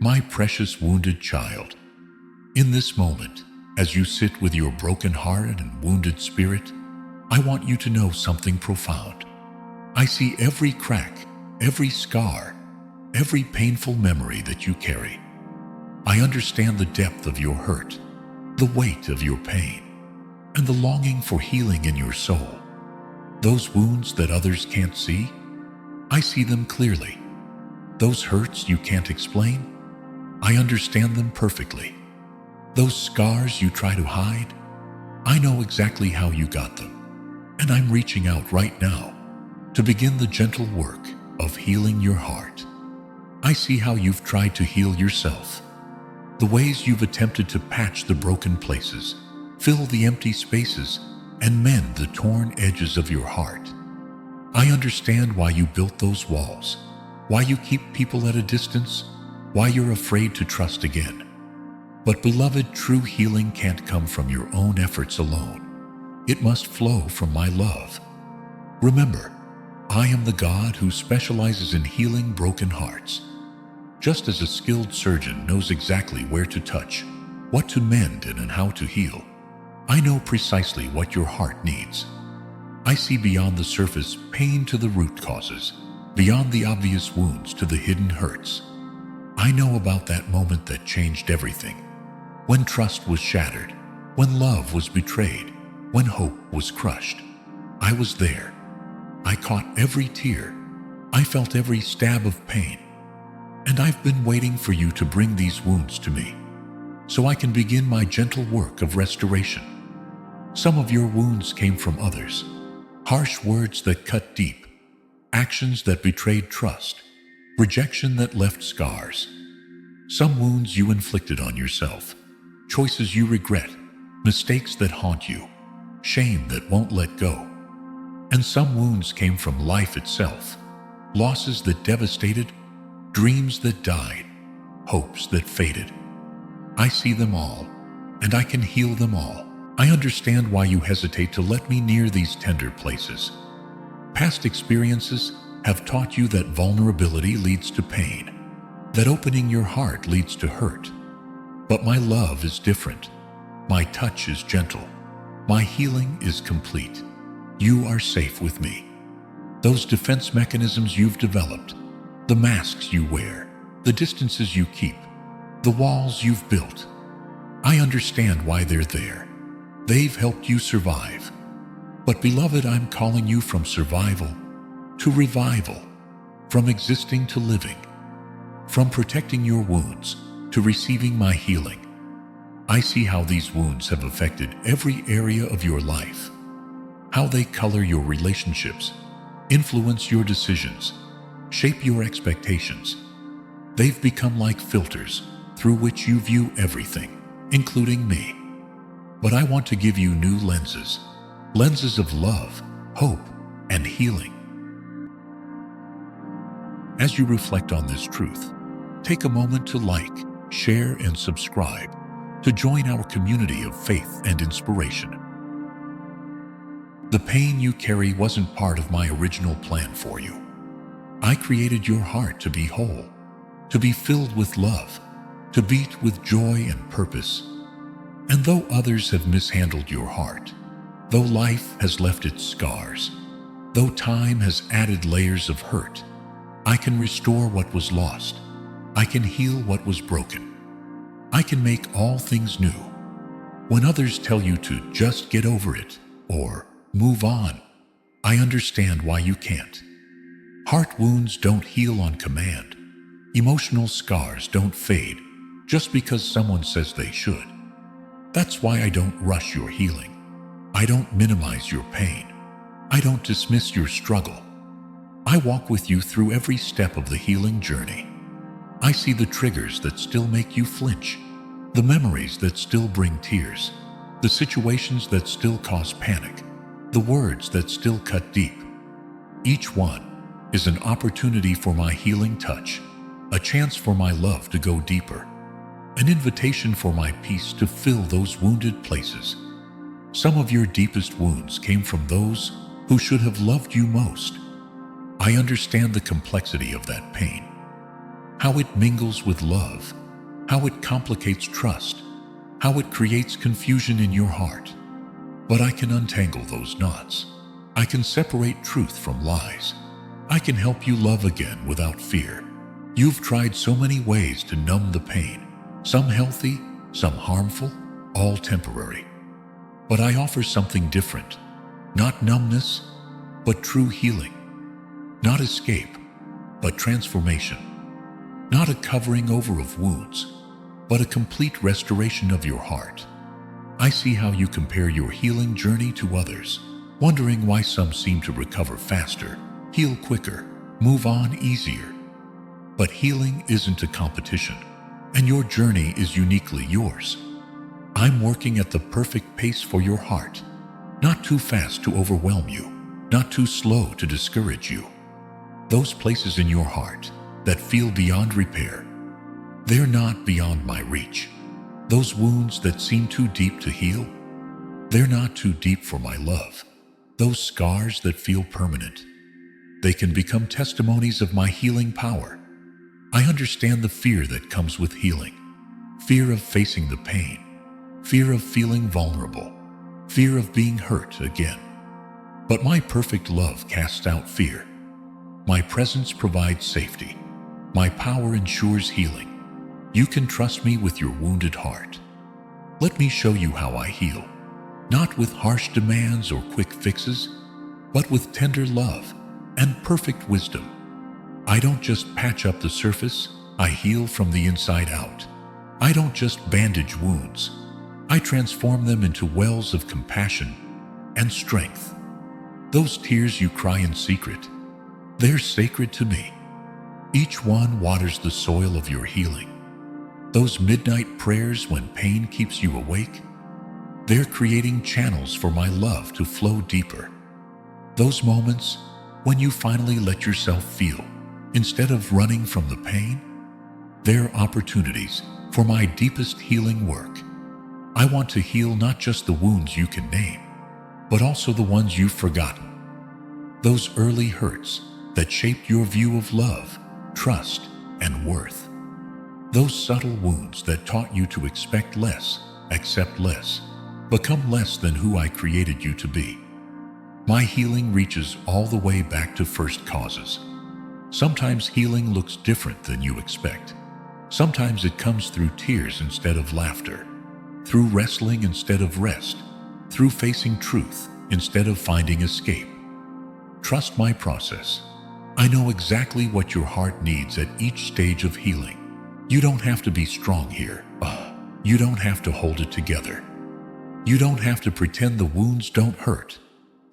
My precious wounded child, in this moment, as you sit with your broken heart and wounded spirit, I want you to know something profound. I see every crack, every scar, every painful memory that you carry. I understand the depth of your hurt, the weight of your pain, and the longing for healing in your soul. Those wounds that others can't see, I see them clearly. Those hurts you can't explain, I understand them perfectly. Those scars you try to hide, I know exactly how you got them. And I'm reaching out right now to begin the gentle work of healing your heart. I see how you've tried to heal yourself, the ways you've attempted to patch the broken places, fill the empty spaces, and mend the torn edges of your heart. I understand why you built those walls, why you keep people at a distance, why you're afraid to trust again. But beloved, true healing can't come from your own efforts alone. It must flow from my love. Remember, I am the God who specializes in healing broken hearts. Just as a skilled surgeon knows exactly where to touch, what to mend, and how to heal, I know precisely what your heart needs. I see beyond the surface pain to the root causes, beyond the obvious wounds to the hidden hurts. I know about that moment that changed everything. When trust was shattered, when love was betrayed, when hope was crushed. I was there. I caught every tear. I felt every stab of pain. And I've been waiting for you to bring these wounds to me, so I can begin my gentle work of restoration. Some of your wounds came from others, harsh words that cut deep, actions that betrayed trust, rejection that left scars. Some wounds you inflicted on yourself, choices you regret, mistakes that haunt you, shame that won't let go. And some wounds came from life itself, losses that devastated, dreams that died, hopes that faded. I see them all, and I can heal them all. I understand why you hesitate to let me near these tender places. Past experiences have taught you that vulnerability leads to pain, that opening your heart leads to hurt. But my love is different. My touch is gentle. My healing is complete. You are safe with me. Those defense mechanisms you've developed, the masks you wear, the distances you keep, the walls you've built, I understand why they're there. They've helped you survive. But beloved, I'm calling you from survival to revival, from existing to living, from protecting your wounds to receiving my healing. I see how these wounds have affected every area of your life, how they color your relationships, influence your decisions, shape your expectations. They've become like filters through which you view everything, including me. But I want to give you new lenses, lenses of love, hope, and healing. As you reflect on this truth, take a moment to like, share, and subscribe to join our community of faith and inspiration. The pain you carry wasn't part of my original plan for you. I created your heart to be whole, to be filled with love, to beat with joy and purpose. And though others have mishandled your heart, though life has left its scars, though time has added layers of hurt, I can restore what was lost. I can heal what was broken. I can make all things new. When others tell you to just get over it or move on, I understand why you can't. Heart wounds don't heal on command. Emotional scars don't fade just because someone says they should. That's why I don't rush your healing. I don't minimize your pain. I don't dismiss your struggle. I walk with you through every step of the healing journey. I see the triggers that still make you flinch, the memories that still bring tears, the situations that still cause panic, the words that still cut deep. Each one is an opportunity for my healing touch, a chance for my love to go deeper, an invitation for my peace to fill those wounded places. Some of your deepest wounds came from those who should have loved you most. I understand the complexity of that pain, how it mingles with love, how it complicates trust, how it creates confusion in your heart. But I can untangle those knots. I can separate truth from lies. I can help you love again without fear. You've tried so many ways to numb the pain, some healthy, some harmful, all temporary. But I offer something different, not numbness, but true healing. Not escape, but transformation. Not a covering over of wounds, but a complete restoration of your heart. I see how you compare your healing journey to others, wondering why some seem to recover faster, heal quicker, move on easier. But healing isn't a competition, and your journey is uniquely yours. I'm working at the perfect pace for your heart, not too fast to overwhelm you, not too slow to discourage you. Those places in your heart that feel beyond repair, they're not beyond my reach. Those wounds that seem too deep to heal, they're not too deep for my love. Those scars that feel permanent, they can become testimonies of my healing power. I understand the fear that comes with healing. Fear of facing the pain. Fear of feeling vulnerable. Fear of being hurt again. But my perfect love casts out fear. My presence provides safety. My power ensures healing. You can trust me with your wounded heart. Let me show you how I heal. Not with harsh demands or quick fixes, but with tender love and perfect wisdom. I don't just patch up the surface, I heal from the inside out. I don't just bandage wounds, I transform them into wells of compassion and strength. Those tears you cry in secret, they're sacred to me. Each one waters the soil of your healing. Those midnight prayers when pain keeps you awake, they're creating channels for my love to flow deeper. Those moments when you finally let yourself feel, instead of running from the pain, they're opportunities for my deepest healing work. I want to heal not just the wounds you can name, but also the ones you've forgotten. Those early hurts that shaped your view of love, trust, and worth. Those subtle wounds that taught you to expect less, accept less, become less than who I created you to be. My healing reaches all the way back to first causes. Sometimes healing looks different than you expect. Sometimes it comes through tears instead of laughter, through wrestling instead of rest, through facing truth instead of finding escape. Trust my process. I know exactly what your heart needs at each stage of healing. You don't have to be strong here. You don't have to hold it together. You don't have to pretend the wounds don't hurt.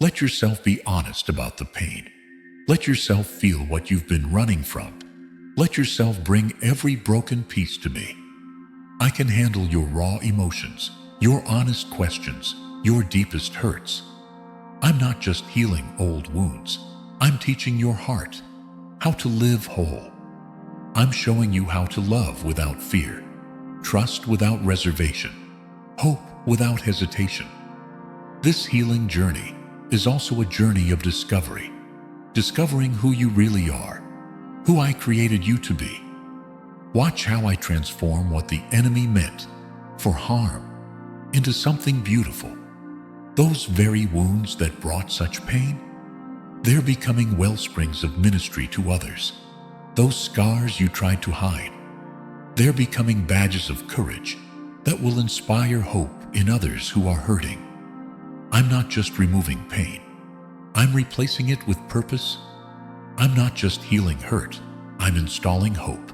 Let yourself be honest about the pain. Let yourself feel what you've been running from. Let yourself bring every broken piece to me. I can handle your raw emotions, your honest questions, your deepest hurts. I'm not just healing old wounds. I'm teaching your heart how to live whole. I'm showing you how to love without fear, trust without reservation, hope without hesitation. This healing journey is also a journey of discovery. Discovering who you really are, who I created you to be. Watch how I transform what the enemy meant for harm into something beautiful. Those very wounds that brought such pain, they're becoming wellsprings of ministry to others. Those scars you tried to hide, they're becoming badges of courage that will inspire hope in others who are hurting. I'm not just removing pain. I'm replacing it with purpose. I'm not just healing hurt. I'm installing hope.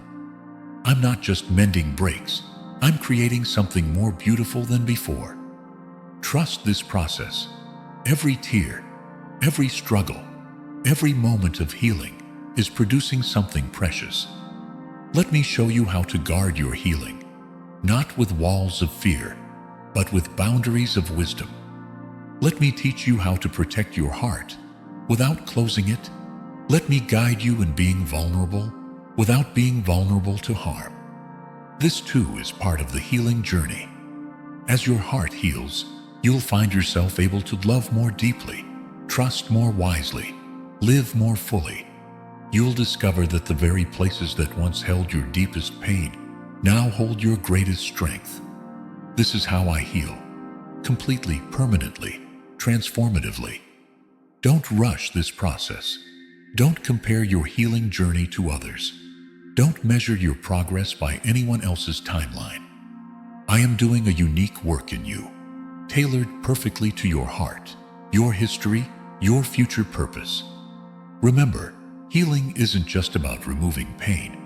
I'm not just mending breaks. I'm creating something more beautiful than before. Trust this process. Every tear, every struggle, every moment of healing is producing something precious. Let me show you how to guard your healing, not with walls of fear, but with boundaries of wisdom. Let me teach you how to protect your heart without closing it. Let me guide you in being vulnerable without being vulnerable to harm. This too is part of the healing journey. As your heart heals, you'll find yourself able to love more deeply, trust more wisely, live more fully. you'll discover that the very places that once held your deepest pain now hold your greatest strength. This is how I heal. Completely, permanently, transformatively. Don't rush this process. Don't compare your healing journey to others. Don't measure your progress by anyone else's timeline. I am doing a unique work in you, tailored perfectly to your heart, your history, your future purpose. Remember, healing isn't just about removing pain.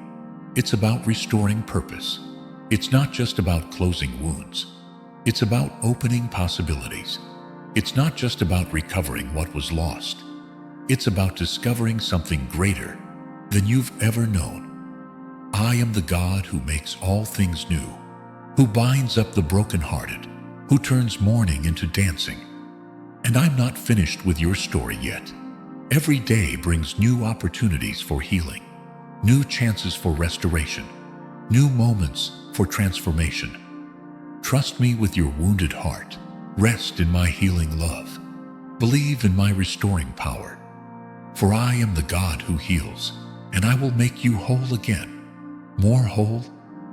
It's about restoring purpose. It's not just about closing wounds. It's about opening possibilities. It's not just about recovering what was lost. It's about discovering something greater than you've ever known. I am the God who makes all things new, who binds up the brokenhearted, who turns mourning into dancing. And I'm not finished with your story yet. Every day brings new opportunities for healing, new chances for restoration, new moments for transformation. Trust me with your wounded heart. Rest in my healing love. Believe in my restoring power. For I am the God who heals, and I will make you whole again, more whole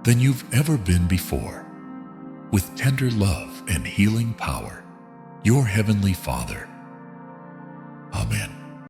than you've ever been before. With tender love and healing power, your Heavenly Father. Amen.